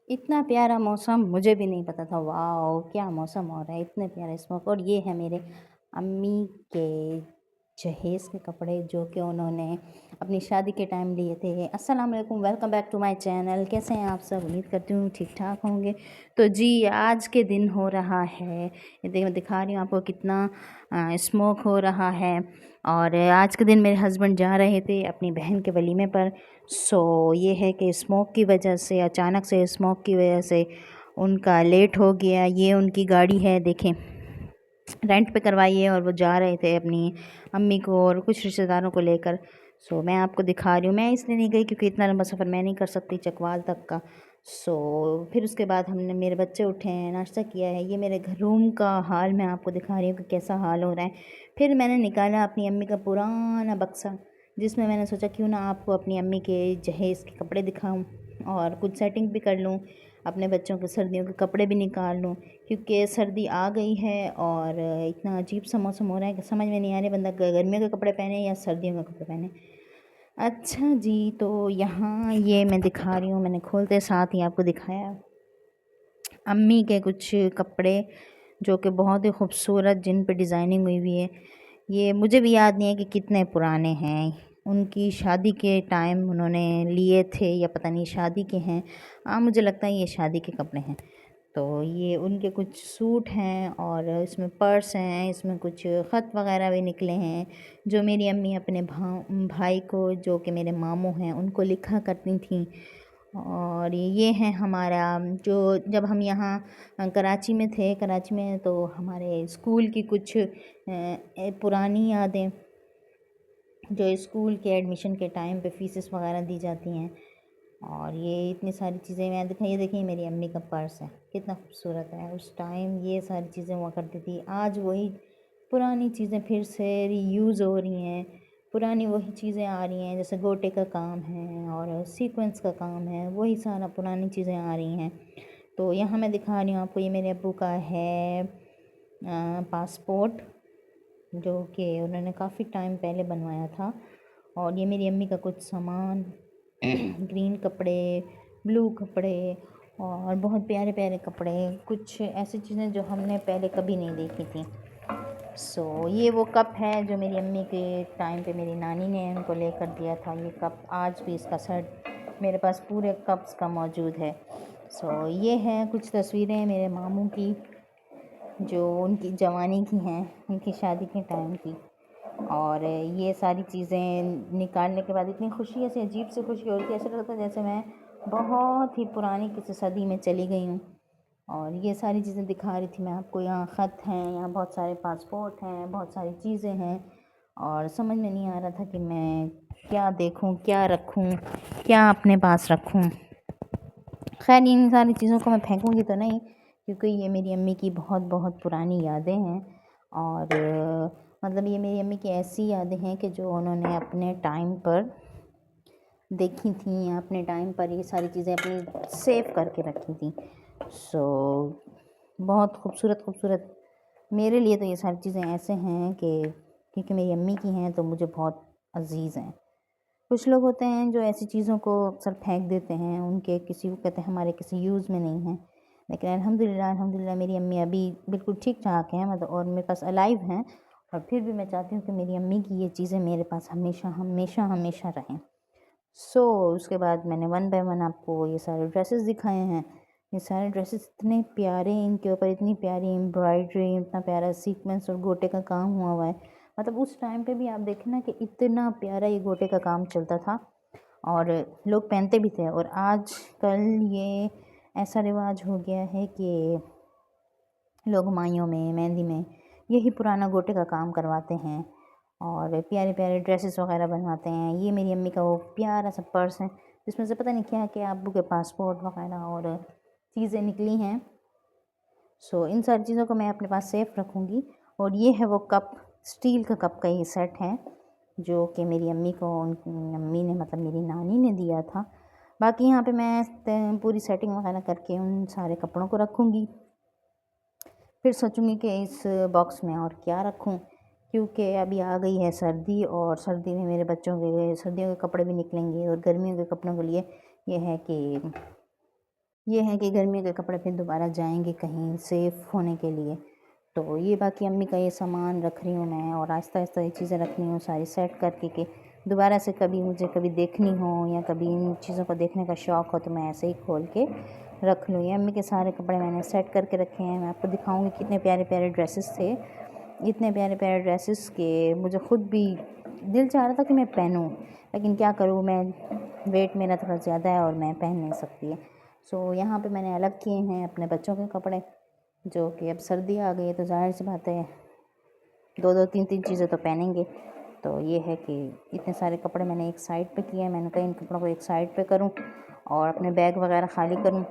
इतना प्यारा मौसम मुझे भी नहीं पता था। वाओ क्या मौसम हो रहा है, इतने प्यारे स्मोक। और ये है मेरे अम्मी के जहेज़ के कपड़े जो कि उन्होंने अपनी शादी के टाइम लिए थे। अस्सलाम वालेकुम, welcome back to my channel. कैसे हैं आप सब? उम्मीद करती हूँ ठीक ठाक होंगे। तो जी आज के दिन हो रहा है, ये देखिए मैं दिखा रही हूँ आपको कितना स्मोक हो रहा है। और आज के दिन मेरे हस्बैंड जा रहे थे अपनी बहन के वलीमे पर। सो ये है कि स्मोक की वजह से, अचानक से स्मोक की वजह से उनका लेट हो गया। ये उनकी गाड़ी है, देखें रेंट पे करवाई है और वो जा रहे थे अपनी अम्मी को और कुछ रिश्तेदारों को लेकर। सो मैं आपको दिखा रही हूँ। मैं इसलिए नहीं गई क्योंकि इतना लंबा सफ़र मैं नहीं कर सकती चकवाल तक का। सो फिर उसके बाद हमने, मेरे बच्चे उठे हैं, नाश्ता किया है। ये मेरे घर रूम का हाल मैं आपको दिखा रही हूँ कि कैसा हाल हो रहा है। फिर मैंने निकाला अपनी अम्मी का पुराना बक्सा, जिसमें मैंने सोचा क्यों ना आपको अपनी अम्मी के जहेज़ के कपड़े दिखाऊं और कुछ सेटिंग भी कर लूं, अपने बच्चों के सर्दियों के कपड़े भी निकाल लूं। क्योंकि सर्दी आ गई है और इतना अजीब सा मौसम हो रहा है कि समझ में नहीं आ रहा बंदा गर्मियों के कपड़े पहने या सर्दियों के कपड़े पहने। अच्छा जी, तो यहाँ ये मैं दिखा रही हूँ, मैंने खोलते साथ ही आपको दिखाया अम्मी के कुछ कपड़े जो कि बहुत ही खूबसूरत, जिन पे डिज़ाइनिंग हुई हुई है। ये मुझे भी याद नहीं है कि कितने पुराने हैं, उनकी शादी के टाइम उन्होंने लिए थे या पता नहीं शादी के हैं। हाँ मुझे लगता है ये शादी के कपड़े हैं। तो ये उनके कुछ सूट हैं और इसमें पर्स हैं, इसमें कुछ ख़त वगैरह भी निकले हैं जो मेरी अम्मी अपने भाई को, जो कि मेरे मामू हैं, उनको लिखा करती थी। और ये है हमारा, जो जब हम यहाँ कराची में थे, कराची में तो हमारे स्कूल की कुछ पुरानी यादें, जो स्कूल के एडमिशन के टाइम पे फ़ीसेस वगैरह दी जाती हैं। और ये इतनी सारी चीज़ें मैं दिखाई, ये देखिए मेरी अम्मी का पर्स है, कितना खूबसूरत है। उस टाइम ये सारी चीज़ें हुआ करती थी। आज वही पुरानी चीज़ें फिर से रीयूज़ हो रही हैं, पुरानी वही चीज़ें आ रही हैं, जैसे गोटे का काम है और सीक्वेंस का काम है, वही सारा पुरानी चीज़ें आ रही हैं। तो यहाँ मैं दिखा रही हूँ आपको, ये मेरे अब्बू का है पासपोर्ट, जो कि उन्होंने काफ़ी टाइम पहले बनवाया था। और ये मेरी अम्मी का कुछ सामान ग्रीन कपड़े, ब्लू कपड़े और बहुत प्यारे प्यारे कपड़े, कुछ ऐसी चीज़ें जो हमने पहले कभी नहीं देखी थी। सो ये वो कप है जो मेरी अम्मी के टाइम पे मेरी नानी ने उनको लेकर दिया था। ये कप आज भी, इसका सेट मेरे पास पूरे कप्स का मौजूद है। सो ये हैं कुछ तस्वीरें मेरे मामू की जो उनकी जवानी की हैं, उनकी शादी के टाइम की। और ये सारी चीज़ें निकालने के बाद इतनी खुशी, ऐसी अजीब सी खुशी होती है, ऐसा लगता है जैसे मैं बहुत ही पुरानी किसी सदी में चली गई हूँ। और ये सारी चीज़ें दिखा रही थी मैं आपको। यहाँ ख़त हैं, यहाँ बहुत सारे पासपोर्ट हैं, बहुत सारी चीज़ें हैं और समझ में नहीं आ रहा था कि मैं क्या देखूँ, क्या रखूँ, क्या अपने पास रखूँ। खैर इन सारी चीज़ों को मैं फेंकूँगी तो नहीं, क्योंकि ये मेरी अम्मी की बहुत बहुत पुरानी यादें हैं। और मतलब ये मेरी अम्मी की ऐसी यादें हैं कि जो उन्होंने अपने टाइम पर देखी थी, या अपने टाइम पर ये सारी चीज़ें अपनी सेव करके रखी थी। सो बहुत खूबसूरत खूबसूरत, मेरे लिए तो ये सारी चीज़ें ऐसे हैं कि क्योंकि मेरी अम्मी की हैं तो मुझे बहुत अज़ीज़ हैं। कुछ लोग होते हैं जो ऐसी चीज़ों को अक्सर फेंक देते हैं, उनके किसी को कहते हैं हमारे किसी यूज़ में नहीं है। लेकिन अल्हम्दुलिल्लाह अल्हम्दुलिल्लाह मेरी अम्मी अभी बिल्कुल ठीक ठाक हैं, मतलब और मेरे पास अलाइव हैं। और फिर भी मैं चाहती हूँ कि मेरी अम्मी की ये चीज़ें मेरे पास हमेशा हमेशा हमेशा रहें। उसके बाद मैंने वन बाय वन आपको ये सारे ड्रेसेस दिखाए हैं। ये सारे ड्रेसेस इतने प्यारे, इनके ऊपर इतनी प्यारी एम्ब्रॉयडरी, इतना प्यारा सीक्वेंस और गोटे का काम हुआ हुआ है। मतलब उस टाइम पे भी आप देखें ना कि इतना प्यारा ये गोटे का काम चलता था और लोग पहनते भी थे। और आज कल ये ऐसा रिवाज हो गया है कि लोग माइयों में, मेहंदी में यही पुराना गोटे का काम करवाते हैं और प्यारे प्यारे ड्रेसेस वगैरह बनवाते हैं। ये मेरी अम्मी का वो प्यारा सा पर्स है जिसमें से पता नहीं क्या क्या अब्बू के पासपोर्ट वगैरह और चीज़ें निकली हैं। इन सारी चीज़ों को मैं अपने पास सेफ रखूँगी। और ये है वो कप, स्टील का कप का ये सेट है जो कि मेरी अम्मी को अम्मी ने, मतलब मेरी नानी ने दिया था। बाकी यहाँ पे मैं पूरी सेटिंग वगैरह करके उन सारे कपड़ों को रखूँगी। फिर सोचूँगी कि इस बॉक्स में और क्या रखूँ, क्योंकि अभी आ गई है सर्दी और सर्दी में मेरे बच्चों के सर्दियों के कपड़े भी निकलेंगे और गर्मियों के कपड़ों के लिए ये है कि ये है कि गर्मियों के कपड़े फिर दोबारा जाएंगे कहीं सेफ़ होने के लिए। तो ये बाकी अम्मी का ये सामान रख रही हूँ मैं, और आहिस्ता आहिस्ता ये चीज़ें रख रही हूँ सारी सेट करके कि दोबारा से कभी मुझे कभी देखनी हो या कभी इन चीज़ों को देखने का शौक़ हो तो मैं ऐसे ही खोल के रख लूँ। ये अम्मी के सारे कपड़े मैंने सेट करके रखे हैं। मैं आपको दिखाऊँगी कितने प्यारे प्यारे ड्रेसेस थे, इतने प्यारे प्यारे ड्रेसेस के मुझे ख़ुद भी दिल चाह रहा था कि मैं पहनूँ, लेकिन क्या करूँ, मैं वेट मेरा थोड़ा ज़्यादा है और मैं पहन नहीं सकती। सो यहाँ पे मैंने अलग किए हैं अपने बच्चों के कपड़े, जो कि अब सर्दी आ गई है तो ज़ाहिर सी बात है 2-2 3-3 चीज़ें तो पहनेंगे। तो ये है कि इतने सारे कपड़े मैंने एक साइड पे किए हैं। मैंने कहा इन कपड़ों को एक साइड पे करूं और अपने बैग वगैरह खाली करूं।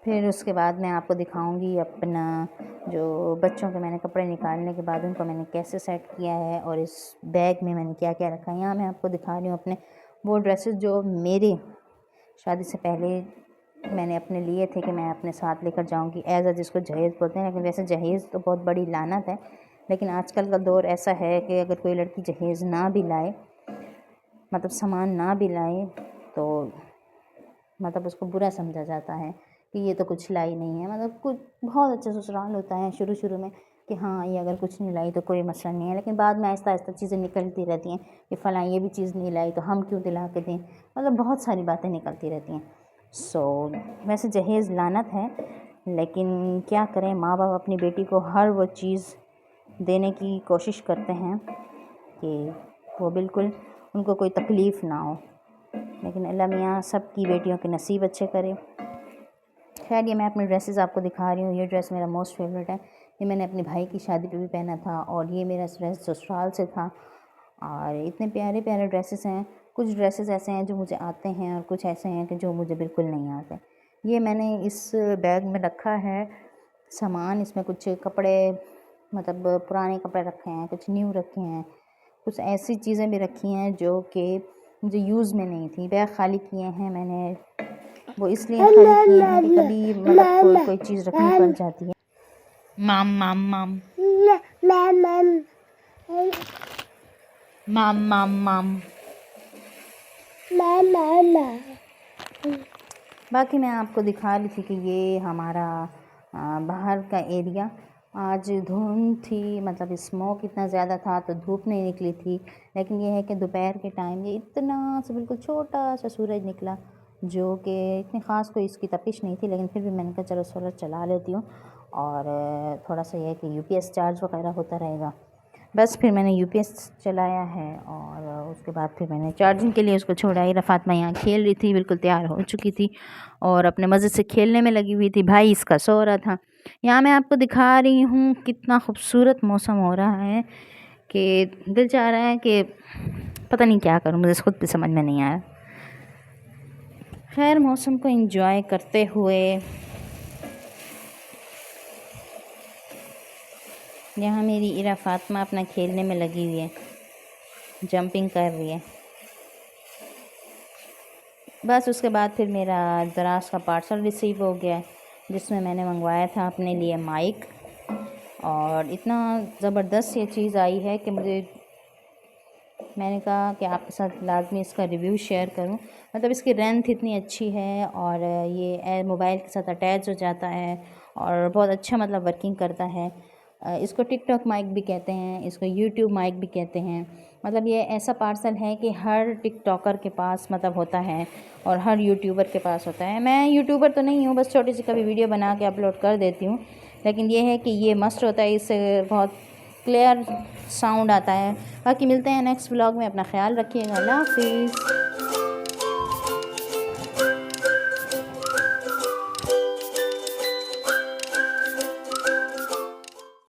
फिर उसके बाद मैं आपको दिखाऊंगी अपना जो बच्चों के मैंने कपड़े निकालने के बाद उनको मैंने कैसे सेट किया है और इस बैग में मैंने क्या क्या रखा है। यहाँ मैं आपको दिखा रही हूँ अपने वो ड्रेसेस जो मेरे शादी से पहले मैंने अपने लिए थे कि मैं अपने साथ लेकर जाऊंगी एज़ जिसको जहेज़ बोलते हैं। लेकिन वैसे जहेज़ तो बहुत बड़ी लानत है, लेकिन आजकल का दौर ऐसा है कि अगर कोई लड़की जहेज़ ना भी लाए, मतलब सामान ना भी लाए, तो मतलब उसको बुरा समझा जाता है कि ये तो कुछ लाई नहीं है। मतलब कुछ बहुत अच्छा ससुराल होता है शुरू शुरू में कि हाँ ये अगर कुछ नहीं लाई तो कोई मसला नहीं है, लेकिन बाद में आहिस्ता आहिस्ता चीज़ें निकलती रहती हैं कि फ़लाँ ये भी चीज़ नहीं लाई तो हम क्यों दिला के दें। मतलब बहुत सारी बातें निकलती रहती हैं। वैसे जहेज़ लानत है, लेकिन क्या करें, माँ बाप अपनी बेटी को हर वो चीज़ देने की कोशिश करते हैं कि वो बिल्कुल उनको कोई तकलीफ़ ना हो, लेकिन अल्लाह मियाँ सब की बेटियों के नसीब अच्छे करे। खैर ये मैं अपने ड्रेसेस आपको दिखा रही हूँ। ये ड्रेस मेरा मोस्ट फेवरेट है, ये मैंने अपने भाई की शादी पे भी पहना था और ये मेरा ड्रेस ससुराल से था। और इतने प्यारे प्यारे ड्रेसेस हैं। कुछ ड्रेसेस ऐसे हैं जो मुझे आते हैं और कुछ ऐसे हैं कि जो मुझे बिल्कुल नहीं आते। ये मैंने इस बैग में रखा है सामान, इसमें कुछ कपड़े मतलब पुराने कपड़े रखे हैं, कुछ न्यू रखे हैं, कुछ ऐसी चीज़ें भी रखी हैं जो कि मुझे यूज़ में नहीं थी। बैग खाली किए हैं मैंने, वो इसलिए खाली किए हैं कि कभी मतलब कोई चीज़ रखनी पड़ जाती है। माम माम माम माम माम माम। बाकी मैं आपको दिखा रही थी कि ये हमारा बाहर का एरिया, आज धुंध थी, मतलब स्मोक इतना ज़्यादा था तो धूप नहीं निकली थी। लेकिन ये है कि दोपहर के टाइम ये इतना सा बिल्कुल छोटा सा सूरज निकला, जो कि इतनी ख़ास कोई इसकी तपिश नहीं थी, लेकिन फिर भी मैंने कहा चलो सोलर चला लेती हूँ और थोड़ा सा ये है कि यूपीएस चार्ज वगैरह होता रहेगा। बस फिर मैंने यूपीएस चलाया है और उसके बाद फिर मैंने चार्जिंग के लिए उसको छोड़ा। ही फातिमा यहाँ खेल रही थी, बिल्कुल तैयार हो चुकी थी और अपने मज़े से खेलने में लगी हुई थी। भाई इसका सो रहा था। यहाँ मैं आपको दिखा रही हूँ कितना खूबसूरत मौसम हो रहा है कि दिल चाह रहा है कि पता नहीं क्या करूँ, मुझे खुद भी समझ में नहीं आया। खैर मौसम को एंजॉय करते हुए यहाँ मेरी इरा फातिमा अपना खेलने में लगी हुई है, जंपिंग कर रही है। बस उसके बाद फिर मेरा दराज का पार्सल रिसीव हो गया, जिसमें मैंने मंगवाया था अपने लिए माइक, और इतना ज़बरदस्त ये चीज़ आई है कि मैंने कहा कि आपके साथ लाजमी इसका रिव्यू शेयर करूं। मतलब इसकी लेंथ इतनी अच्छी है और ये मोबाइल के साथ अटैच हो जाता है और बहुत अच्छा मतलब वर्किंग करता है। इसको टिकटॉक माइक भी कहते हैं, इसको यूट्यूब माइक भी कहते हैं। मतलब ये ऐसा पार्सल है कि हर टिकटॉकर के पास मतलब होता है और हर यूट्यूबर के पास होता है। मैं यूट्यूबर तो नहीं हूँ, बस छोटी सी कभी वीडियो बना के अपलोड कर देती हूँ, लेकिन ये है कि ये मस्त होता है, इससे बहुत क्लियर साउंड आता है। बाकी मिलते हैं नेक्स्ट व्लॉग में, अपना ख्याल रखिएगा। अल्लाह हाफिज़।